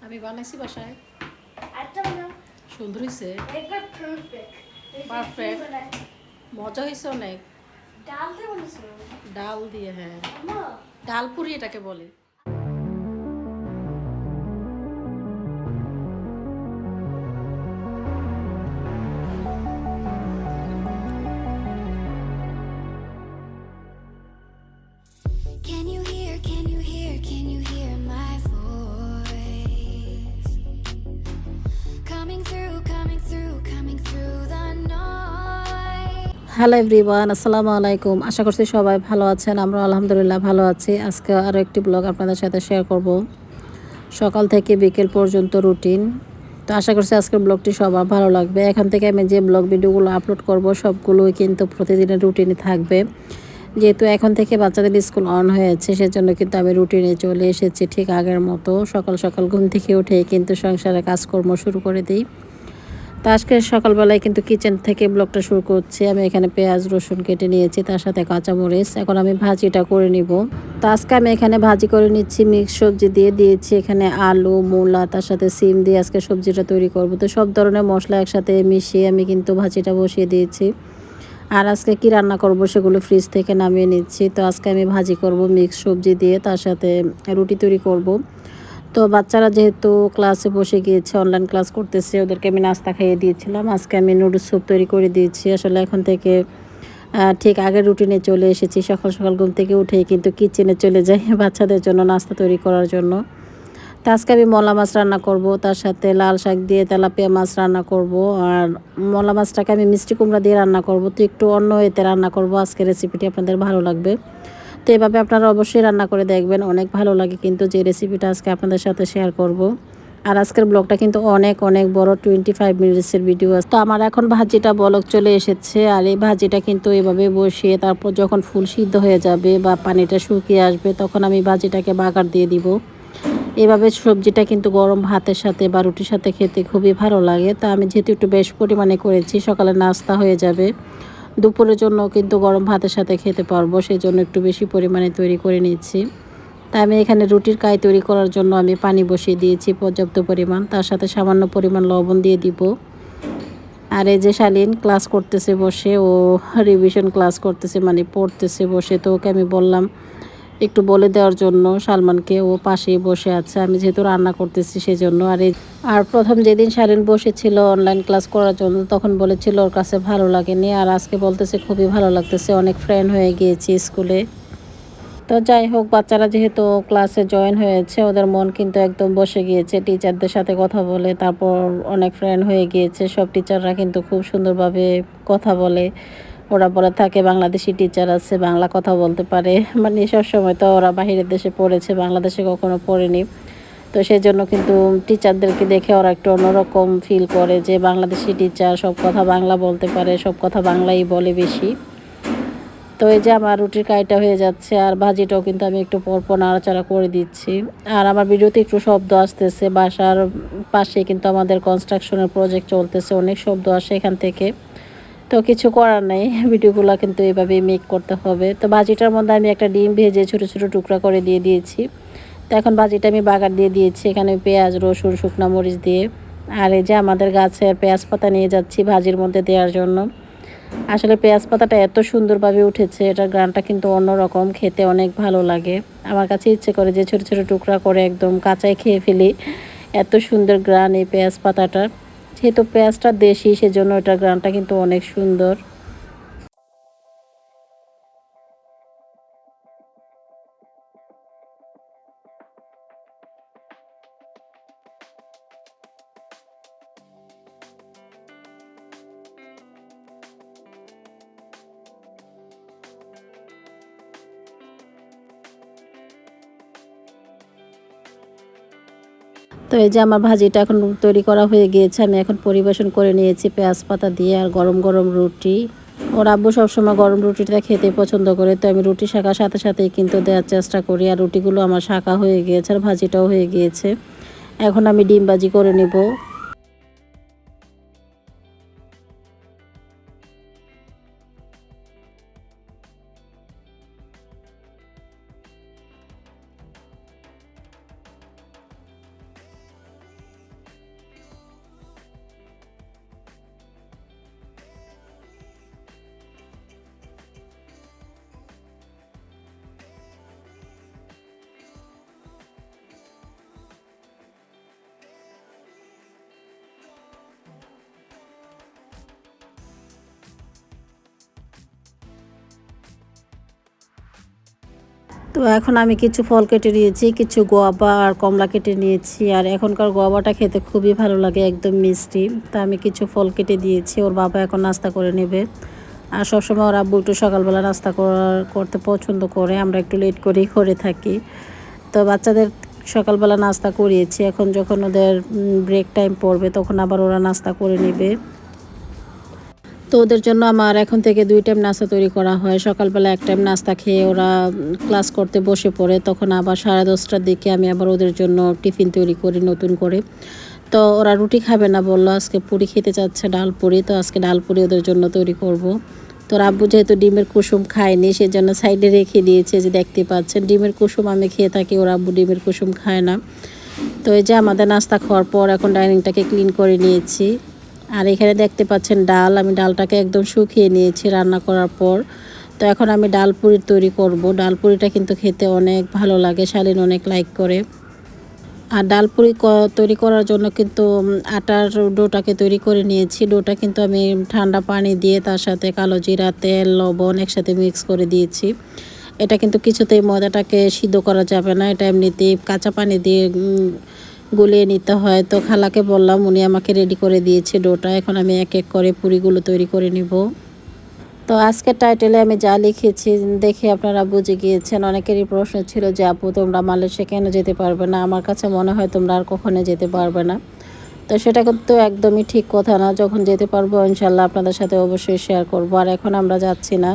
আমি বানাইছি বাসায়। আচ্ছা না সুন্দর হয়েছে। একবার পারফেক্ট পারফেক্ট। মজা হয়েছে অনেক। ডাল দিয়ে বানিয়েছিল ডাল দিয়ে, হ্যাঁ। না ডাল পুরি এটাকে বলে। Can you hear, can you hear, can you hear my voice? Coming through, coming through, coming through the noise. Hello everyone, আসসালামু আলাইকুম। আশা করছি সবাই ভালো আছেন। আমরা আলহামদুলিল্লাহ ভালো আছি। আজকে আরও একটি ব্লগ আপনাদের সাথে শেয়ার করব, সকাল থেকে বিকেল পর্যন্ত রুটিন। তো আশা করছি আজকের ব্লগটি সবার ভালো লাগবে। এখান থেকে আমি যে ব্লগ ভিডিওগুলো আপলোড করব সবগুলোই কিন্তু প্রতিদিনের রুটিনে থাকবে। যেহেতু এখন থেকে বাচ্চাদের স্কুল অন হয়েছে, সেজন্য কিন্তু আমি রুটিনে চলে এসেছি ঠিক আগের মতো। সকাল সকাল ঘুম থেকে উঠে কিন্তু সংসারে কাজকর্ম শুরু করে দিই। তো আজকে সকালবেলায় কিন্তু কিচেন থেকে ব্লগটা শুরু করছি। আমি এখানে পেঁয়াজ রসুন কেটে নিয়েছি, তার সাথে কাঁচামরিচ। এখন আমি ভাজিটা করে নিব। তো আজকে আমি এখানে ভাজি করে নিচ্ছি, মিক্স সবজি দিয়ে দিয়েছি এখানে আলু, মূলা, তার সাথে সিম দিয়ে আজকে সবজিটা তৈরি করব। তো সব ধরনের মশলা একসাথে মিশিয়ে আমি কিন্তু ভাজিটা বসিয়ে দিয়েছি। আর আজকে কি রান্না করব সেগুলো ফ্রিজ থেকে নামিয়ে নিচ্ছি। তো আজকে আমি ভাজি করব মিক্স সবজি দিয়ে, তার সাথে রুটি তৈরি করব। তো বাচ্চারা যেহেতু ক্লাসে বসে গিয়েছে, অনলাইন ক্লাস করতেছে, ওদেরকে আমি নাস্তা খাইয়ে দিয়েছিলাম। আজকে আমি নুডলস স্যুপ তৈরি করে দিয়েছি। আসলে এখন থেকে ঠিক আগের রুটিনে চলে এসেছি। সকাল সকাল ঘুম থেকে উঠেই কিন্তু কিচেনে চলে যাই বাচ্চাদের জন্য নাস্তা তৈরি করার জন্য। তো আজকে আমি মলা মাছ রান্না করব, তার সাথে লাল শাক দিয়ে তেলাপিয়া মাছ রান্না করব। আর মলা মাছটাকে আমি মিষ্টি কুমড়া দিয়ে রান্না করব। তো একটু অন্য এতে রান্না করব। আজকের রেসিপিটি আপনাদের ভালো লাগবে। তো এভাবে আপনারা অবশ্যই রান্না করে দেখবেন, অনেক ভালো লাগে কিন্তু যে রেসিপিটা আজকে আপনাদের সাথে শেয়ার করব। আর আজকের ব্লগটা কিন্তু অনেক অনেক বড়, 25 মিনিটসের ভিডিও আছে। তো আমার এখন ভাজিটা বলক চলে এসেছে। আর এই ভাজিটা কিন্তু এভাবে বসিয়ে তারপর যখন ফুল সিদ্ধ হয়ে যাবে বা পানিটা শুকিয়ে আসবে, তখন আমি ভাজিটাকে বাগার দিয়ে দিব। এভাবে সবজিটা কিন্তু গরম ভাতের সাথে বা রুটির সাথে খেতে খুবই ভালো লাগে। তা আমি যেহেতু একটু বেশ পরিমাণে করেছি, সকালে নাস্তা হয়ে যাবে, দুপুরের জন্য কিন্তু গরম ভাতের সাথে খেতে পারবো, সেই জন্য একটু বেশি পরিমাণে তৈরি করে নিচ্ছি। তাই আমি এখানে রুটির কাই তৈরি করার জন্য আমি পানি বসিয়ে দিয়েছি পর্যাপ্ত পরিমাণ, তার সাথে সামান্য পরিমাণ লবণ দিয়ে দিব। আর এই যে শালীন ক্লাস করতেছে বসে, ও রিভিশন ক্লাস করতেছে, মানে পড়তেছে বসে। তো ওকে আমি বললাম একটু বলে দেওয়ার জন্য সালমানকে, ও পাশেই বসে আছে। আমি যেহেতু রান্না করতেছি সেজন্য। আর প্রথম যেদিন শালীন বসেছিল অনলাইন ক্লাস করার জন্য, তখন বলেছিল ওর কাছে ভালো লাগেনি, আর আজকে বলতেছে খুবই ভালো লাগতেছে, অনেক ফ্রেন্ড হয়ে গিয়েছি স্কুলে। তো যাই হোক, বাচ্চারা যেহেতু ক্লাসে জয়েন হয়েছে, ওদের মন কিন্তু একদম বসে গিয়েছে টিচারদের সাথে কথা বলে, তারপর অনেক ফ্রেন্ড হয়ে গিয়েছে। সব টিচাররা কিন্তু খুব সুন্দরভাবে কথা বলে। ওরা বলে থাকে বাংলাদেশি টিচার আছে, বাংলা কথা বলতে পারে। মানে সব সময় তো ওরা বাহিরের দেশে পড়েছে, বাংলাদেশে কখনো পড়েনি। তো সেই জন্য কিন্তু টিচারদেরকে দেখে ওরা একটু অন্যরকম ফিল করে যে বাংলাদেশি টিচার, সব কথা বাংলা বলতে পারে, সব কথা বাংলাই বলে বেশি। তো এই যে আমার রুটির কাইটা হয়ে যাচ্ছে, আর ভাজিটাও কিন্তু আমি একটু পরপর নাড়াচাড়া করে দিচ্ছি। আর আমার ভিডিওতে একটু শব্দ আসতেছে, বাসার পাশে কিন্তু আমাদের কনস্ট্রাকশনের প্রজেক্ট চলতেছে, অনেক শব্দ আসে এখান থেকে। তো কিছু করার নেই, ভিডিওগুলো কিন্তু এভাবেই মেক করতে হবে। তো ভাজিটার মধ্যে আমি একটা ডিম ভেজে ছোটো ছোটো টুকরা করে দিয়ে দিয়েছি। তো এখন ভাজিটা আমি বাগার দিয়ে দিয়েছি এখানে পেঁয়াজ রসুন শুকনো মরিচ দিয়ে। আর এই যে আমাদের গাছের পেঁয়াজ পাতা নিয়ে যাচ্ছি ভাজির মধ্যে দেওয়ার জন্য। আসলে পেঁয়াজ পাতাটা এত সুন্দরভাবে উঠেছে, এটার গ্রানটা কিন্তু অন্যরকম, খেতে অনেক ভালো লাগে। আমার কাছে ইচ্ছে করে যে ছোটো ছোটো টুকরা করে একদম কাঁচাই খেয়ে ফেলি, এত সুন্দর গ্রান এই পেঁয়াজ পাতাটার। যেহেতু পেঁয়াজটা দেশি, সেজন্য এটার গ্রানটা কিন্তু অনেক সুন্দর। তো এই যে আমার ভাজিটা এখন তৈরি করা হয়ে গিয়েছে, আমি এখন পরিবেশন করে নিয়েছি পেঁয়াজ পাতা দিয়ে আর গরম গরম রুটি। ওর আব্বু সবসময় গরম রুটিটা খেতে পছন্দ করে, তো আমি রুটি শাকার সাথে সাথেই কিন্তু দেওয়ার চেষ্টা করি। আর রুটিগুলো আমার শাকা হয়ে গিয়েছে আর ভাজিটাও হয়ে গিয়েছে। এখন আমি ডিম ভাজি করে নেব। তো এখন আমি কিছু ফল কেটে নিয়েছি, কিছু গোয়াবা আর কমলা কেটে নিয়েছি। আর এখনকার গোয়াবাটা খেতে খুবই ভালো লাগে, একদম মিষ্টি। তা আমি কিছু ফল কেটে দিয়েছি, ওর বাবা এখন নাস্তা করে নেবে। আর সবসময় ওর আব্বু একটু সকালবেলা নাস্তা করতে পছন্দ করে, আমরা একটু লেট করেই করে থাকি। তো বাচ্চাদের সকালবেলা নাস্তা করিয়েছি, এখন যখন ওদের ব্রেক টাইম পড়বে তখন আবার ওরা নাস্তা করে নেবে। তো ওদের জন্য আমার এখন থেকে 2 টাইম নাস্তা তৈরি করা হয়। সকালবেলা এক টাইম নাস্তা খেয়ে ওরা ক্লাস করতে বসে পড়ে, তখন আবার 10:30টার দিকে আমি আবার ওদের জন্য টিফিন তৈরি করি নতুন করে। তো ওরা রুটি খাবে না, বললো আজকে পুরি খেতে চাচ্ছে, ডাল পুরি। তো আজকে ডাল পুরি ওদের জন্য তৈরি করব। তো আব্বু যেহেতু ডিমের কুসুম খায়নি, সেজন্য সাইডে রেখে দিয়েছে, যে দেখতে পাচ্ছেন ডিমের কুসুম আমি খেয়ে থাকি, ওর আব্বু ডিমের কুসুম খায় না। তো এই যে আমাদের নাস্তা খাওয়ার পর এখন ডাইনিংটাকে ক্লিন করে নিয়েছি। আর এখানে দেখতে পাচ্ছেন ডাল, আমি ডালটাকে একদম শুকিয়ে নিয়েছি রান্না করার পর। তো এখন আমি ডাল পুরি তৈরি করব। ডাল পুরিটা কিন্তু খেতে অনেক ভালো লাগে, শালীন অনেক লাইক করে। আর ডাল পুরি তৈরি করার জন্য কিন্তু আটার ডোটাকে তৈরি করে নিয়েছি। ডোটা কিন্তু আমি ঠান্ডা পানি দিয়ে তার সাথে কালো জিরা, তেল, লবণ একসাথে মিক্স করে দিয়েছি। এটা কিন্তু কিছুতেই ময়দাটাকে সিদ্ধ করা যাবে না, এটা এমনিতেই কাঁচা পানি দিয়ে গুলিয়ে নিতে হয়। তো খালাকে বললাম, উনি আমাকে রেডি করে দিয়েছে ডোটা। এখন আমি এক এক করে পুরিগুলো তৈরি করে নিব। তো আজকের টাইটেলে আমি যা লিখেছি দেখে আপনারা বুঝে গিয়েছেন। অনেকেরই প্রশ্ন ছিল যে আপু তোমরা মালয়েশিয়া কেন যেতে পারবে না, আমার কাছে মনে হয় তোমরা আর কখনো যেতে পারবে না। তো সেটা কিন্তু একদমই ঠিক কথা না, যখন যেতে পারবো ইনশাল্লাহ আপনাদের সাথে অবশ্যই শেয়ার করব। আর এখন আমরা যাচ্ছি না,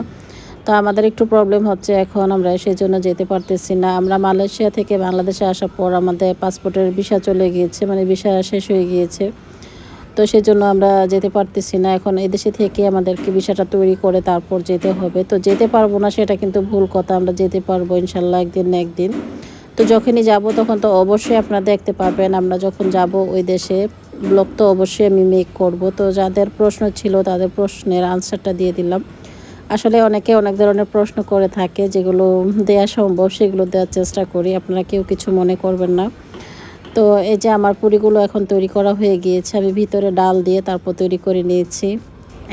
তো আমাদের একটু প্রবলেম হচ্ছে, এখন আমরা সেই জন্য যেতে পারতেছি না। আমরা মালয়েশিয়া থেকে বাংলাদেশে আসার পর আমাদের পাসপোর্টের ভিসা চলে গিয়েছে, মানে ভিসা শেষ হয়ে গিয়েছে। তো সেজন্য আমরা যেতে পারতেছি না। এখন এদেশে থেকে আমাদেরকে ভিসাটা তৈরি করে তারপর যেতে হবে। তো যেতে পারবো না সেটা কিন্তু ভুল কথা, আমরা যেতে পারবো ইনশাল্লাহ একদিন না একদিন। তো যখনই যাব তখন তো অবশ্যই আপনারা দেখতে পাবেন, আমরা যখন যাব ওই দেশে ব্লগ তো অবশ্যই আমি মেক করব। তো যাদের প্রশ্ন ছিল তাদের প্রশ্নের আনসারটা দিয়ে দিলাম। আসলে অনেকে অনেক ধরনের প্রশ্ন করে থাকে, যেগুলো দেওয়া সম্ভব সেগুলো দেওয়ার চেষ্টা করি, আপনারা কেউ কিছু মনে করবেন না। তো এই যে আমার পুরিগুলো এখন তৈরি করা হয়ে গিয়েছে, আমি ভিতরে ডাল দিয়ে তারপর তৈরি করে নিয়েছি।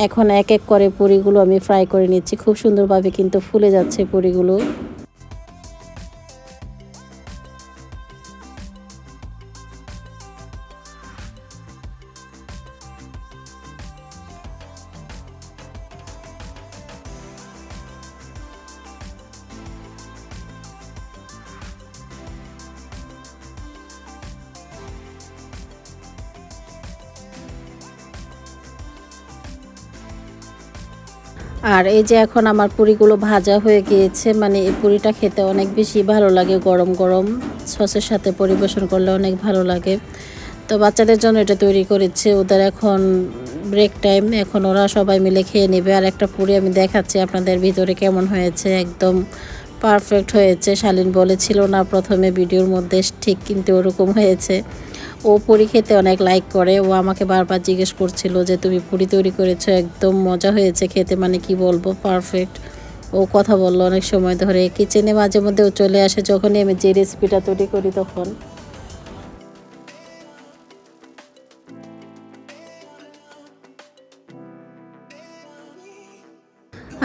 এখন এক এক করে পুরিগুলো আমি ফ্রাই করে নিচ্ছি, খুব সুন্দরভাবে কিন্তু ফুলে যাচ্ছে পুরিগুলো। আর এই যে এখন আমার পুরিগুলো ভাজা হয়ে গিয়েছে, মানে এই পুরিটা খেতে অনেক বেশি ভালো লাগে, গরম গরম সসের সাথে পরিবেশন করলে অনেক ভালো লাগে। তো বাচ্চাদের জন্য এটা তৈরি করেছে, ওদের এখন ব্রেক টাইম, এখন ওরা সবাই মিলে খেয়ে নেবে। আর একটা পুরি আমি দেখাচ্ছি আপনাদের ভিতরে কেমন হয়েছে, একদম পারফেক্ট হয়েছে। শালীন বলেছিল না প্রথমে ভিডিওর মধ্যে, ঠিক কিন্তু ওরকম হয়েছে। ও পুরি খেতে অনেক লাইক করে, ও আমাকে বারবার জিজ্ঞেস করছিল যে তুমি পুরি তৈরি করেছো, একদম মজা হয়েছে খেতে, মানে কি বলবো পারফেক্ট। ও কথা বললো অনেক সময় ধরে, কিচেনে মাঝে মধ্যে ও চলে আসে যখনই আমি যে রেসিপিটা তৈরি করি তখন।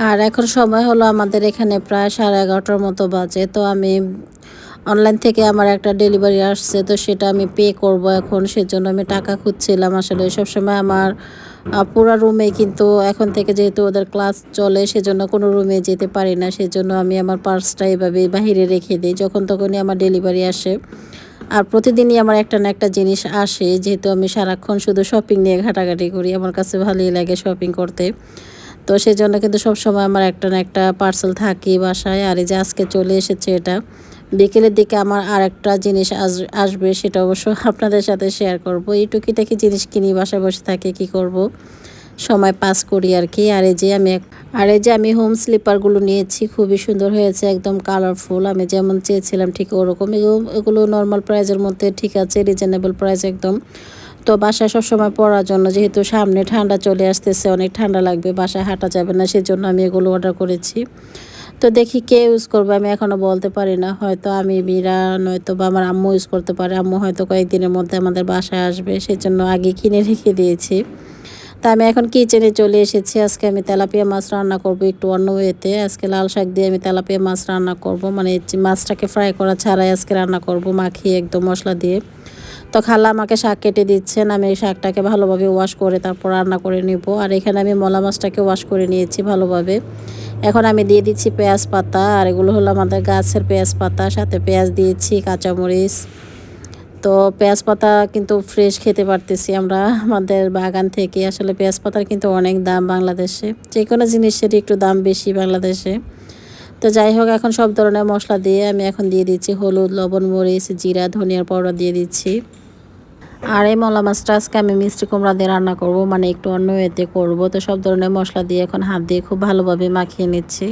আর এখন সময় হলো আমাদের এখানে প্রায় 11:30টার মতো বাজে। তো আমি অনলাইন থেকে আমার একটা ডেলিভারি আসছে, তো সেটা আমি পে করব এখন, সেজন্য আমি টাকা খুঁজছিলাম। আসলে সবসময় আমার পুরো রুমে কিন্তু এখন থেকে যেহেতু ওদের ক্লাস চলে, সেজন্য কোনো রুমে যেতে পারি না, সেজন্য আমি আমার পার্সটা এভাবে বাহিরে রেখে দিই, যখন তখনই আমার ডেলিভারি আসে। আর প্রতিদিনই আমার একটা না একটা জিনিস আসে, যেহেতু আমি সারাক্ষণ শুধু শপিং নিয়ে ঘাটাঘাটি করি, আমার কাছে ভালোই লাগে শপিং করতে। তো সেজন্য কিন্তু সবসময় আমার একটা না একটা পার্সেল থাকি বাসায়। আর এই যে আজকে চলে এসেছে এটা, বিকেলের দিকে আমার আর একটা জিনিস আসবে, সেটা অবশ্য আপনাদের সাথে শেয়ার করব। এই টুকিটাকি জিনিস কিনি, বাসায় বসে থাকি, কি করব, সময় পাস করি আর কি। আর এই যে আমি হোম স্লিপারগুলো নিয়েছি, খুবই সুন্দর হয়েছে, একদম কালারফুল, আমি যেমন চেয়েছিলাম ঠিক ওরকম। এগুলো নর্মাল প্রাইজের মধ্যে ঠিক আছে, রিজনেবল প্রাইস একদম। তো বাসায় সবসময় পরার জন্য, যেহেতু সামনে ঠান্ডা চলে আসতেছে, অনেক ঠান্ডা লাগবে, বাসায় হাঁটা যাবে না, সেজন্য আমি এগুলো অর্ডার করেছি। তো দেখি কে ইউজ করবে, আমি এখনও বলতে পারি না, হয়তো আমি, মীরা, নয়তো বা আমার আম্মু ইউজ করতে পারে। আম্মু হয়তো কয়েকদিনের মধ্যে আমাদের বাসায় আসবে, সেজন্য আগে কিনে রেখে দিয়েছি। তা আমি এখন কিচেনে চলে এসেছি। আজকে আমি তেলাপিয়া মাছ রান্না করব একটু অন্য ওয়েতে। আজকে লাল শাক দিয়ে আমি তেলাপিয়া মাছ রান্না করব, মানে মাছটাকে ফ্রাই করা ছাড়াই আজকে রান্না করব, মাখিয়ে একদম মশলা দিয়ে। তো খালা আমাকে শাক কেটে দিচ্ছেন, আমি এই শাকটাকে ভালোভাবে ওয়াশ করে তারপর রান্না করে নিব। আর এখানে আমি মলা মাছটাকে ওয়াশ করে নিয়েছি ভালোভাবে। এখন আমি দিয়ে দিচ্ছি পেঁয়াজ পাতা, আর এগুলো হলো আমাদের গাছের পেঁয়াজ পাতা, সাথে পেঁয়াজ দিয়েছি, কাঁচামরিচ। তো পেঁয়াজ পাতা কিন্তু ফ্রেশ খেতে পারতেছি আমরা আমাদের বাগান থেকে। আসলে পেঁয়াজ পাতার কিন্তু অনেক দাম বাংলাদেশে, যে কোনো জিনিসেরই একটু দাম বেশি বাংলাদেশে। তো যাই হোক, এখন সব ধরনের মশলা দিয়ে আমি এখন দিয়ে দিচ্ছি হলুদ, লবণ, মরিচ, জিরা, ধনিয়ার পাউডার দিয়ে দিচ্ছি। আর এই মলা মাছটা আজকে আমি মিষ্টি কুমড়া দিয়ে রান্না করব, মানে একটু অন্য এতে করব। তো সব ধরনের মশলা দিয়ে এখন হাত দিয়ে খুব ভালোভাবে মাখিয়ে নিচ্ছি।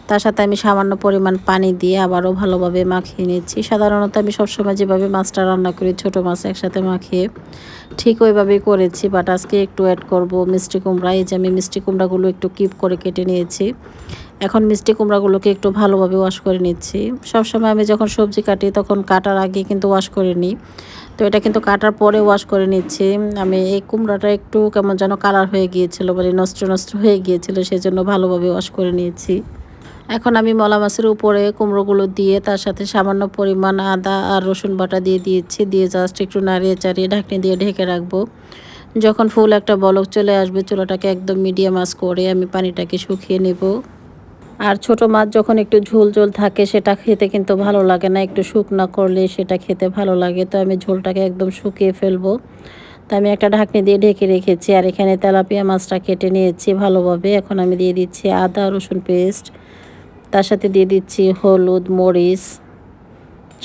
তার সাথে আমি সামান্য পরিমাণ পানি দিয়ে আবারও ভালোভাবে মাখিয়ে নিচ্ছি। সাধারণত আমি সবসময় যেভাবে মাছটা রান্না করি, ছোটো মাছ একসাথে মাখিয়ে, ঠিক ওইভাবেই করেছি। বাট আজকে একটু অ্যাড করব মিষ্টি কুমড়া। এই যে আমি মিষ্টি কুমড়াগুলো একটু কিপ করে কেটে নিয়েছি। এখন মিষ্টি কুমড়াগুলোকে একটু ভালোভাবে ওয়াশ করে নিচ্ছি। সবসময় আমি যখন সবজি কাটি তখন কাটার আগে কিন্তু ওয়াশ করে নিই। তো এটা কিন্তু কাটার পরে ওয়াশ করে নিচ্ছি। আমি এই কুমড়াটা একটু কেমন যেন কালার হয়ে গিয়েছিল, মানে নষ্ট নষ্ট হয়ে গিয়েছিল, সেজন্য ভালোভাবে ওয়াশ করে নিয়েছি। এখন আমি মলা মাছের উপরে কুমড়োগুলো দিয়ে তার সাথে সামান্য পরিমাণ আদা আর রসুন বাটা দিয়ে দিয়েছি। দিয়ে জাস্ট একটু নাড়িয়ে চাড়িয়ে ঢাকনি দিয়ে ঢেকে রাখবো। যখন ফুল একটা বলক চলে আসবে, চুলাটাকে একদম মিডিয়াম আঁচ করে আমি পানিটাকে শুকিয়ে নেব। আর ছোট মাছ যখন একটু ঝোল ঝোল থাকে সেটা খেতে কিন্তু ভালো লাগে না, একটু শুকনা করলে সেটা খেতে ভালো লাগে। তো আমি ঝোলটাকে একদম শুকিয়ে ফেলবো। তো আমি একটা ঢাকনি দিয়ে ঢেকে রেখেছি। আর এখানে তেলাপিয়া মাছটা কেটে নিয়েছি ভালোভাবে। এখন আমি দিয়ে দিচ্ছি আদা রসুন পেস্ট, তার সাথে দিয়ে দিচ্ছি হলুদ, মরিচ,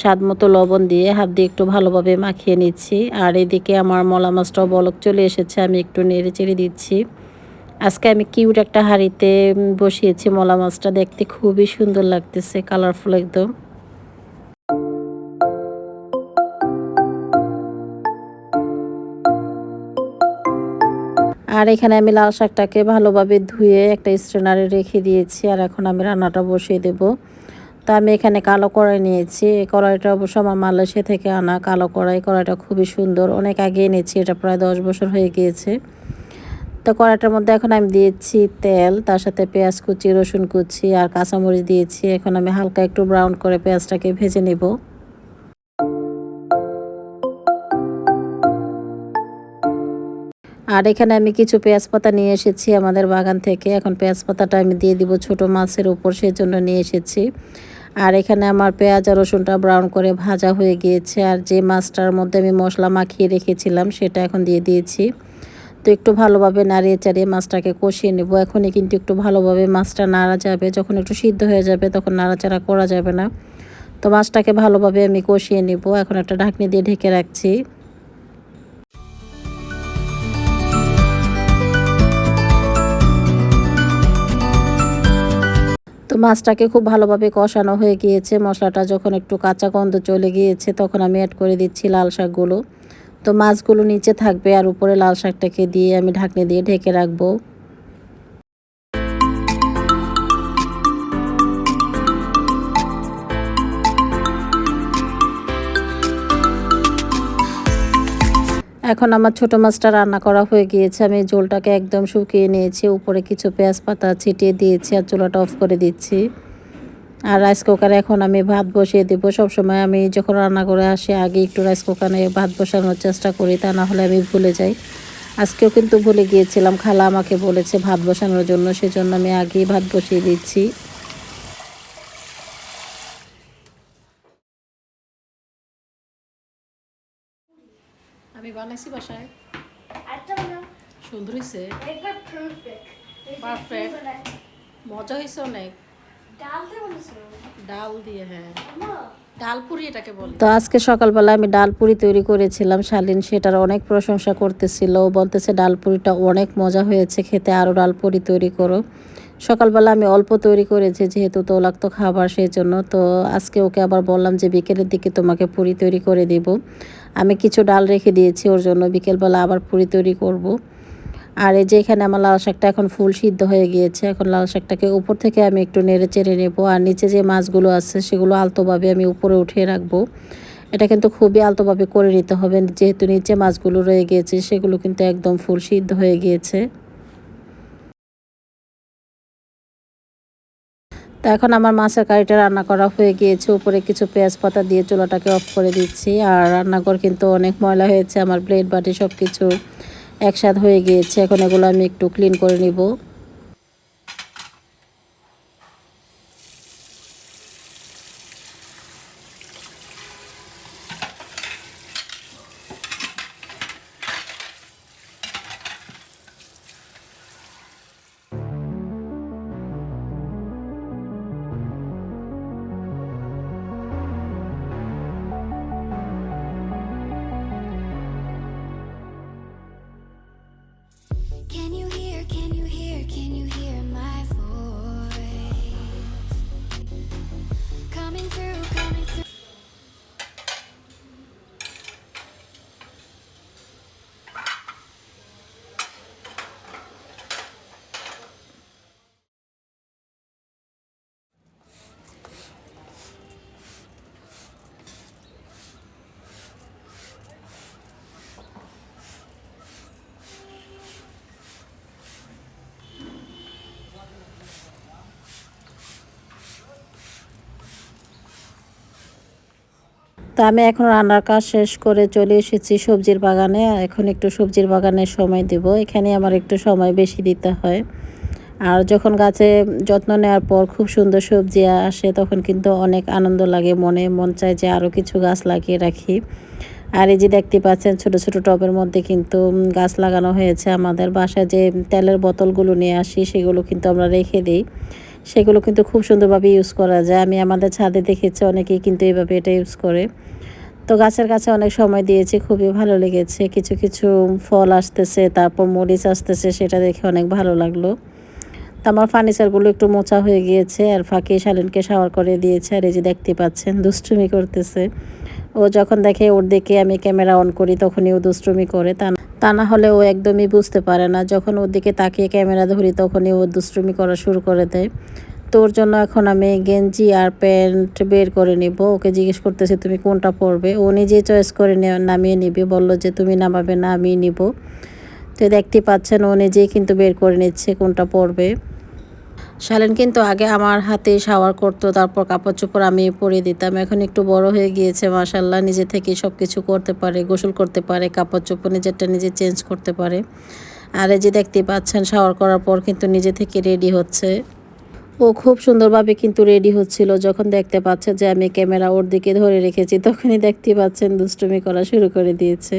স্বাদ মতো লবণ দিয়ে হাত দিয়ে একটু ভালোভাবে মাখিয়ে নিচ্ছি। আর এদিকে আমার মলা মাছটাও বলক চলে এসেছে, আমি একটু নেড়ে চেড়ে দিচ্ছি। আজকে আমি কিউট একটা হাঁড়িতে বসিয়েছি মলা মাছটা, দেখতে খুবই সুন্দর লাগতেছে, কালারফুল একদম। আর এখানে আমি লাল শাকটাকে ভালোভাবে ধুয়ে একটা স্ট্রেনারে রেখে দিয়েছি। আর এখন আমি রান্নাটা বসিয়ে দেব। তো আমি এখানে কালো কড়াই নিয়েছি। এই কড়াইটা অবশ্য আমার মালয়েশিয়া থেকে আনা কালো কড়াই। কড়াইটা খুবই সুন্দর, অনেক আগে এনেছি, এটা প্রায় 10 বছর হয়ে গিয়েছে। তো কড়াইটার মধ্যে এখন আমি দিয়েছি তেল, তার সাথে পেঁয়াজ কুচি, রসুন কুচি আর কাঁচামরিচ দিয়েছি। এখন আমি হালকা একটু ব্রাউন করে পেঁয়াজটাকে ভেজে নেব। আর এখানে আমি কিছু পেঁয়াজ পাতা নিয়ে এসেছি আমাদের বাগান থেকে। এখন পেঁয়াজ পাতাটা আমি দিয়ে দিব ছোট মাছের উপর, সেজন্য নিয়ে এসেছি। আর এখানে আমার পেঁয়াজ আর রসুনটা ব্রাউন করে ভাজা হয়ে গিয়েছে। আর যে মাছটার মধ্যে আমি মশলা মাখিয়ে রেখেছিলাম সেটা এখন দিয়ে দিয়েছি। তো একটু ভালোভাবে নাড়িয়ে চাড়িয়ে মাছটাকে কষিয়ে নেব। এখনই কিন্তু একটু ভালোভাবে মাছটা নাড়া যাবে, যখন একটু সিদ্ধ হয়ে যাবে তখন নাড়াচাড়া করা যাবে না। তো মাছটাকে ভালোভাবে আমি কষিয়ে নেব। এখন একটা ঢাকনি দিয়ে ঢেকে রাখছি। তো মাছটাকে খুব ভালোভাবে কষানো হয়ে গিয়েছে। মশলাটা যখন একটু কাঁচা গন্ধ চলে গিয়েছে তখন আমি অ্যাড করে দিচ্ছি লাল শাকগুলো। তো মাছগুলো নিচে থাকবে আর উপরে লাল শাকটাকে দিয়ে আমি ঢাকনি দিয়ে ঢেকে রাখবো। এখন আমার ছোটো মাছটা রান্না করা হয়ে গিয়েছে। আমি ঝোলটাকে একদম শুকিয়ে নিয়েছি, উপরে কিছু পেঁয়াজ পাতা ছিটিয়ে দিয়েছি আর চুলাটা অফ করে দিচ্ছি। আর রাইস কুকারে এখন আমি ভাত বসিয়ে দেবো। সবসময় আমি যখন রান্না করে আসি আগে একটু রাইস কুকারে ভাত বসানোর চেষ্টা করি, তা না হলে আমি ভুলে যাই। আজকেও কিন্তু ভুলে গিয়েছিলাম, খালা আমাকে বলেছে ভাত বসানোর জন্য, সেজন্য আমি আগেই ভাত বসিয়ে দিচ্ছি। আমি বানাইছি বাসায়, আরেকটা বানাও। সুন্দর হয়েছে, একবার perfect. Perfect. মজা হয়েছে অনেক। ডাল দিয়ে বানিয়েছো? ডাল দিয়ে, হ্যাঁ, আম্মা, ডালপুরি এটাকে বলে। তো আজকে সকালবেলা আমি ডালপুরি তৈরি করেছিলাম। শালীন সেটার অনেক প্রশংসা করতেছিল, বলতেছে ডালপুরিটা অনেক মজা হয়েছে খেতে, আরও ডালপুরি তৈরি করো। সকালবেলা আমি অল্প তৈরি করেছি যেহেতু তৈলাক্ত খাবার, সেই জন্য। তো আজকে ওকে আবার বললাম যে বিকেলের দিকে তোমাকে পুরি তৈরি করে দেব। আমি কিছু ডাল রেখে দিয়েছি ওর জন্য, বিকেলবেলা আবার পুরি তৈরি করব। আর এই যে এখানে আমার লাল শাকটা এখন ফুল সিদ্ধ হয়ে গিয়েছে। এখন লাল শাকটাকে উপর থেকে আমি একটু নেড়ে চেড়ে নেব। আর নিচে যে মাছগুলো আছে সেগুলো আলতোভাবে আমি উপরে উঠিয়ে রাখবো। এটা কিন্তু খুবই আলতোভাবে করে নিতে হবে, যেহেতু নিচে মাছগুলো রয়ে গিয়েছে সেগুলো কিন্তু একদম ফুল সিদ্ধ হয়ে গিয়েছে। তো এখন আমার মাছের কারিটা রান্না করা হয়ে গিয়েছে, উপরে কিছু পেঁয়াজ পাতা দিয়ে চুলাটাকে অফ করে দিচ্ছি। আর রান্নাঘর কিন্তু অনেক ময়লা হয়েছে, আমার প্লেট বাটি সব কিছু একসাথে হয়ে গিয়েছে। এখন এগুলো আমি একটু ক্লিন করে নিব। Can you hear, can you hear, can you hear my voice? Coming through, coming through. তা আমি এখন রান্নার কাজ শেষ করে চলে এসেছি সবজির বাগানে। এখন একটু সবজির বাগানের সময় দেব, এখানে আমার একটু সময় বেশি দিতে হয়। আর যখন গাছে যত্ন নেওয়ার পর খুব সুন্দর সবজি আসে তখন কিন্তু অনেক আনন্দ লাগে, মন চায় যে আরও কিছু গাছ লাগিয়ে রাখি। আর এই যে দেখতে পাচ্ছেন ছোট ছোট টবের মধ্যে কিন্তু গাছ লাগানো হয়েছে। আমাদের বাসায় যে তেলের বোতলগুলো নিয়ে আসি সেগুলো কিন্তু আমরা রেখে দিই, সেগুলো কিন্তু খুব সুন্দরভাবে ইউজ করা যায়। আমি আমাদের ছাদে দেখেছি অনেকেই কিন্তু এইভাবে এটা ইউজ করে। তো গাছের কাছে অনেক সময় দিয়েছি, খুবই ভালো লেগেছে। কিছু কিছু ফল আসতেছে, তারপর মরিচ আসতেছে, সেটা দেখে অনেক ভালো লাগলো। তো আমার ফার্নিচারগুলো একটু মোছা হয়ে গিয়েছে, আর ফাঁকে শালীনকে শাওয়ার করে দিয়েছে। আর এই যে দেখতে পাচ্ছেন দুষ্টুমি করতেছে। ও যখন দেখে ওর দিকে আমি ক্যামেরা অন করি তখনই ও দুষ্টুমি করে, তা না হলে ও একদমই বুঝতে পারে না। যখন ওর দিকে তাকিয়ে ক্যামেরা ধরি তখনই ও দুষ্টুমি করা শুরু করে দেয়। তো ওর জন্য এখন আমি গেঞ্জি আর প্যান্ট বের করে নিব। ওকে জিজ্ঞেস করতেছি তুমি কোনটা পরবে, ও নিজেই চয়েস করে নামিয়ে নিবে। বলল যে তুমি নামাবে না, আমি নিব। তো দেখতে পাচ্ছেন ও নিজেই কিন্তু বের করে নিচ্ছে কোনটা পরবে। শালীন কিন্তু আগে আমার হাতে শাওয়ার করতো, তারপর কাপড় চোপড় আমি পরিয়ে দিতাম। এখন একটু বড় হয়ে গিয়েছে মাশাআল্লাহ, নিজে থেকেই সব কিছু করতে পারে, গোসল করতে পারে, কাপড় চোপড় নিজেরটা নিজে চেঞ্জ করতে পারে। আর এই যে দেখতে পাচ্ছেন শাওয়ার করার পর কিন্তু নিজে থেকে রেডি হচ্ছে। ও খুব সুন্দরভাবে কিন্তু রেডি হচ্ছিল। যখন দেখতে পাচ্ছে যে আমি ক্যামেরা ওর দিকে ধরে রেখেছি তখনই দেখতে পাচ্ছেন দুষ্টুমি করা শুরু করে দিয়েছে।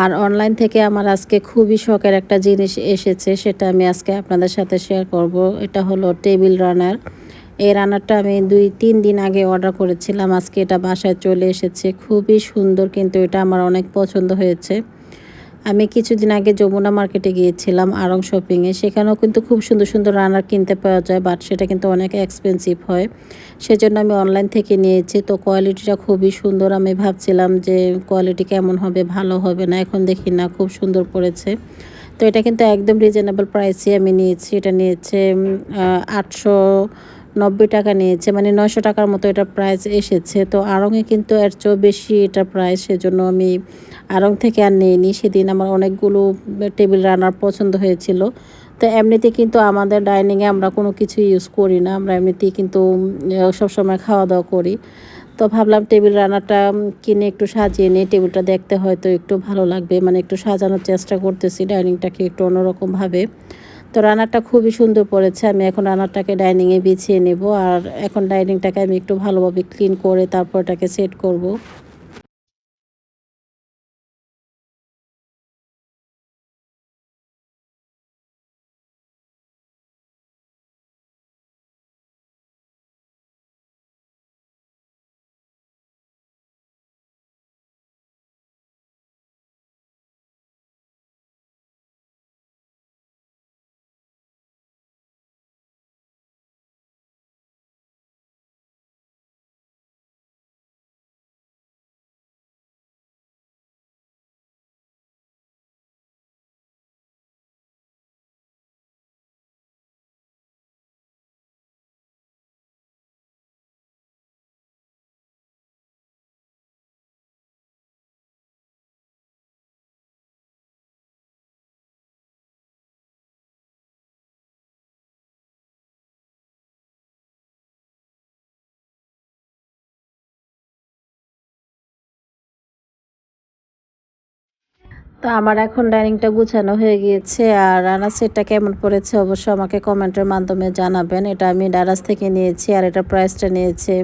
আর অনলাইন থেকে আমার আজকে খুবই শখের একটা জিনিস এসেছে, সেটা আমি আজকে আপনাদের সাথে শেয়ার করব। এটা হলো টেবিল রানার। এই রানারটা আমি 2-3 দিন আগে অর্ডার করেছিলাম, আজকে এটা বাসায় চলে এসেছে। খুবই সুন্দর, কিন্তু এটা আমার অনেক পছন্দ হয়েছে। আমি কিছুদিন আগে যমুনা মার্কেটে গিয়েছিলাম আড়ং শপিংয়ে, সেখানেও কিন্তু খুব সুন্দর সুন্দর রানার কিনতে পাওয়া যায়, বাট সেটা কিন্তু অনেক এক্সপেন্সিভ হয়। সেজন্য আমি অনলাইন থেকে নিয়েছি। তো কোয়ালিটিটা খুবই সুন্দর। আমি ভাবছিলাম যে কোয়ালিটি কেমন হবে, ভালো হবে না, এখন দেখি না খুব সুন্দর পড়েছে। তো এটা কিন্তু একদম রিজনেবল প্রাইসে আমি নিয়েছি। এটা নিয়েছে 890 টাকা নিয়েছে, মানে 900 টাকার মতো এটা প্রাইস এসেছে। তো আড়ংয়ে কিন্তু এর চেয়েও বেশি এটা প্রাইস, সেজন্য আমি আড়ং থেকে আর নিইনি। সেদিন আমার অনেকগুলো টেবিল রানার পছন্দ হয়েছিল। তো এমনিতে কিন্তু আমাদের ডাইনিংয়ে আমরা কোনো কিছু ইউজ করি না, আমরা এমনিতেই কিন্তু সবসময় খাওয়া দাওয়া করি। তো ভাবলাম টেবিল রানারটা কিনে একটু সাজিয়ে নিই, টেবিলটা দেখতে হয়তো একটু ভালো লাগবে, মানে একটু সাজানোর চেষ্টা করতেছি ডাইনিংটাকে একটু অন্যরকমভাবে। তো রানারটা খুবই সুন্দর পড়েছে। আমি এখন রানারটাকে ডাইনিংয়ে বিছিয়ে নেব, আর এখন ডাইনিংটাকে আমি একটু ভালোভাবে ক্লিন করে তারপর এটাকে সেট করব। তো আমার এখন ডাইনিংটা গুছানো হয়ে গিয়েছে, আর রান্নার সেটটা কেমন পড়েছে অবশ্যই আমাকে কমেন্টের মাধ্যমে জানাবেন। এটা আমি ডারাস থেকে নিয়েছি, আর এটা প্রাইসটা নিয়েছে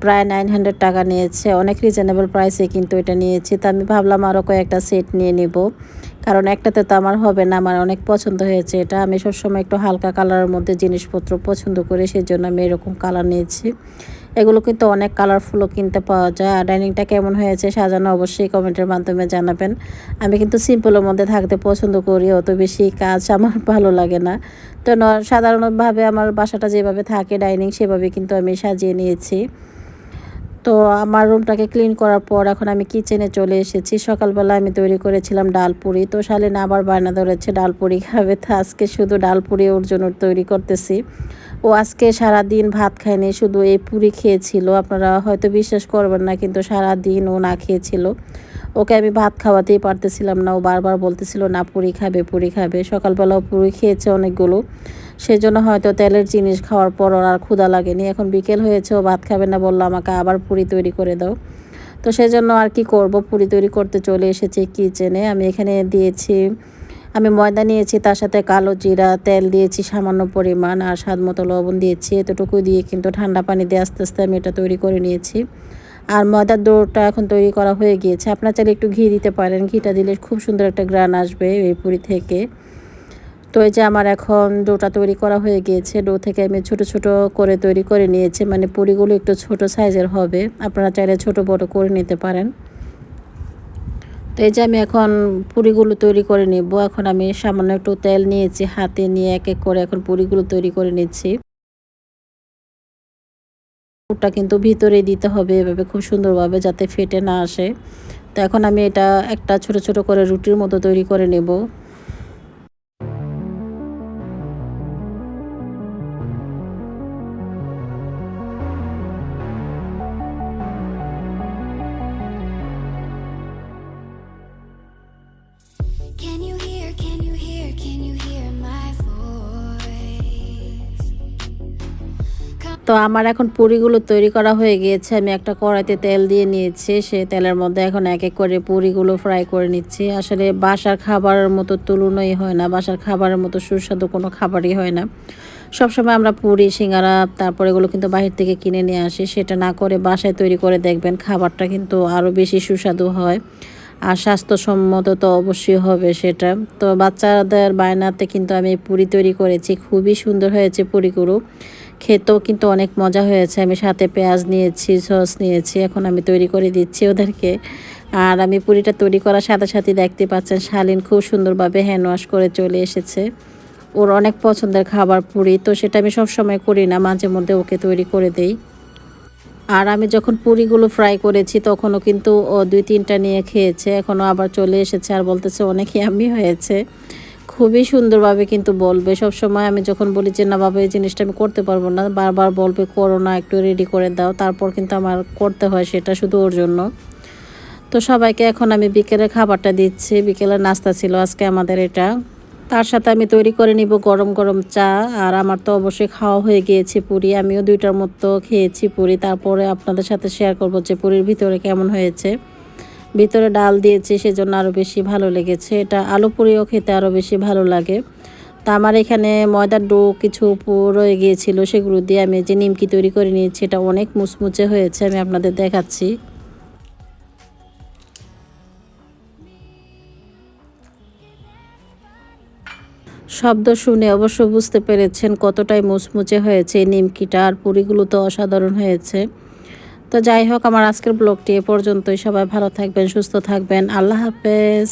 প্রায় 900 টাকা নিয়েছে। অনেক রিজনেবল প্রাইসে কিন্তু এটা নিয়েছি। তো আমি ভাবলাম আরও কয়েকটা সেট নিয়ে নিব, কারণ একটাতে তো আমার হবে না। আমার অনেক পছন্দ হয়েছে এটা। আমি সবসময় একটু হালকা কালারের মধ্যে জিনিসপত্র পছন্দ করি, সেই জন্য আমি এরকম কালার নিয়েছি। এগুলো কিন্তু অনেক কালারফুলও কিনতে পাওয়া যায়। আর ডাইনিংটা কেমন হয়েছে সাজানো অবশ্যই কমেন্টের মাধ্যমে জানাবেন। আমি কিন্তু সিম্পলের মধ্যে থাকতে পছন্দ করি, অত বেশি কাজ আমার ভালো লাগে না। তো সাধারণভাবে আমার বাসাটা যেভাবে থাকে ডাইনিং, সেভাবে কিন্তু আমি সাজিয়ে নিয়েছি। তো আমার রুমটাকে ক্লিন করার পর এখন আমি কিচেনে চলে এসেছি। সকালবেলা আমি তৈরি করেছিলাম ডাল পুরি। তো শালীন আবার বায়না ধরেছে ডাল পুরি খাবে, তো আজকে শুধু ডাল পুরি ওর জন্য তৈরি করতেছি। ও আজকে সারাদিন ভাত খায়নি, শুধু এই পুরি খেয়েছিল। আপনারা হয়তো বিশ্বাস করবেন না, কিন্তু সারাদিন ও না খেয়েছিল। ওকে আমি ভাত খাওয়াতেই পারতেছিলাম না, ও বারবার বলতেছিল না পুরি খাবে পুরি খাবে। সকালবেলাও পুরি খেয়েছে অনেকগুলো, সেজন্য হয়তো তেলের জিনিস খাওয়ার পর ওর আর ক্ষুধা লাগেনি। এখন বিকেল হয়েছে, ও ভাত খাবে না, বললো আমাকে আবার পুরি তৈরি করে দাও। তো সেজন্য আর কি করব, পুরি তৈরি করতে চলে এসেছি কিচেনে। আমি এখানে দিয়েছি, আমি ময়দা নিয়েছি, তার সাথে কালো জিরা, তেল দিয়েছি সামান্য পরিমাণ, আর স্বাদ মতো লবণ দিয়েছি। এতটুকু দিয়ে কিন্তু ঠান্ডা পানি দিয়ে আস্তে আস্তে আমি এটা তৈরি করে নিয়েছি। আর ময়দার ডোটা এখন তৈরি করা হয়ে গিয়েছে। আপনারা চাইলে একটু ঘি দিতে পারেন, ঘিটা দিলে খুব সুন্দর একটা গ্রান আসবে এই পুরি থেকে। তো এই যে আমার এখন ডোটা তৈরি করা হয়ে গিয়েছে। ডো থেকে আমি ছোট ছোট করে তৈরি করে নিয়েছি, মানে পুরিগুলো একটু ছোট সাইজের হবে। আপনারা চাইলে ছোট বড় করে নিতে পারেন। তো এই যে আমি এখন পুরিগুলো তৈরি করে নেব। এখন আমি সামান্য একটু তেল নিয়েছি, হাতে নিয়ে এক এক করে এখন পুরিগুলো তৈরি করে নিচ্ছি। পুরটা কিন্তু ভিতরে দিতে হবে এভাবে খুব সুন্দরভাবে, যাতে ফেটে না আসে। তো এখন আমি এটা একটা ছোট ছোট করে রুটির মতো তৈরি করে নেব। Can you hear, can you hear, can you hear my voice? তো আমার এখন পুরিগুলো তৈরি করা হয়ে গিয়েছে। আমি একটা কড়াইতে তেল দিয়ে নিয়েছি, সেই তেলের মধ্যে এখন এক এক করে পুরিগুলো ফ্রাই করে নিচ্ছি। আসলে বাসার খাবারের মতো তুলনাই হয় না, বাসার খাবারের মতো সুস্বাদু কোনো খাবারই হয় না। সবসময় আমরা পুরি সিঙ্গারা তারপর এগুলো কিন্তু বাহির থেকে কিনে নিয়ে আসি, সেটা না করে বাসায় তৈরি করে দেখবেন, খাবারটা কিন্তু আরও বেশি সুস্বাদু হয়। আর স্বাস্থ্যসম্মত তো অবশ্যই হবে সেটা। তো বাচ্চাদের বায়নাতে কিন্তু আমি পুরি তৈরি করেছি, খুবই সুন্দর হয়েছে পুরিগুলো, খেতেও কিন্তু অনেক মজা হয়েছে। আমি সাথে পেঁয়াজ নিয়েছি, সস নিয়েছি, এখন আমি তৈরি করে দিচ্ছি ওদেরকে। আর আমি পুরিটা তৈরি করার সাথে সাথে দেখতে পাচ্ছেন শালীন খুব সুন্দরভাবে হ্যান্ড ওয়াশ করে চলে এসেছে। ওর অনেক পছন্দের খাবার পুরি, তো সেটা আমি সবসময় করি না, মাঝে মধ্যে ওকে তৈরি করে দেই। আর আমি যখন পুরিগুলো ফ্রাই করেছি তখনও কিন্তু ও 2-3টা নিয়ে খেয়েছে, এখনও আবার চলে এসেছে আর বলতেছে অনেক ইয়াম্মি হয়েছে। খুবই সুন্দরভাবে কিন্তু বলবে। সবসময় আমি যখন বলি যে না বাবা এই জিনিসটা আমি করতে পারবো না, বারবার বলবে করো না, একটু রেডি করে দাও, তারপর কিন্তু আমার করতে হয় সেটা শুধু ওর জন্য। তো সবাইকে এখন আমি বিকেলের খাবারটা দিচ্ছি। বিকেলের নাস্তা ছিল আজকে আমাদের এটা। তার সাথে আমি তৈরি করে নিব গরম গরম চা। আর আমার তো অবশ্যই খাওয়া হয়ে গিয়েছে পুরি, আমিও 2টার মতো খেয়েছি পুরি। তারপরে আপনাদের সাথে শেয়ার করব যে পুরির ভিতরে কেমন হয়েছে। ভিতরে ডাল দিয়েছি, সেজন্য আরও বেশি ভালো লেগেছে। এটা আলু পুরিও খেতে আরও বেশি ভালো লাগে। তা আমার এখানে ময়দার ডো কিছু রয়ে গিয়েছিল, সেগুলো দিয়ে আমি যে নিমকি তৈরি করে নিয়েছি, এটা অনেক মুচমুচে হয়েছে, আমি আপনাদের দেখাচ্ছি। শব্দ শুনে অবশ্য বুঝতে পেরেছেন কতটাই মুচমুচে হয়েছে এই নিমকিটা। আর পুরিগুলো তো অসাধারণ হয়েছে। তো যাই হোক, আমার আজকের ব্লগটি এ পর্যন্তই। সবাই ভালো থাকবেন, সুস্থ থাকবেন। আল্লাহ হাফেজ।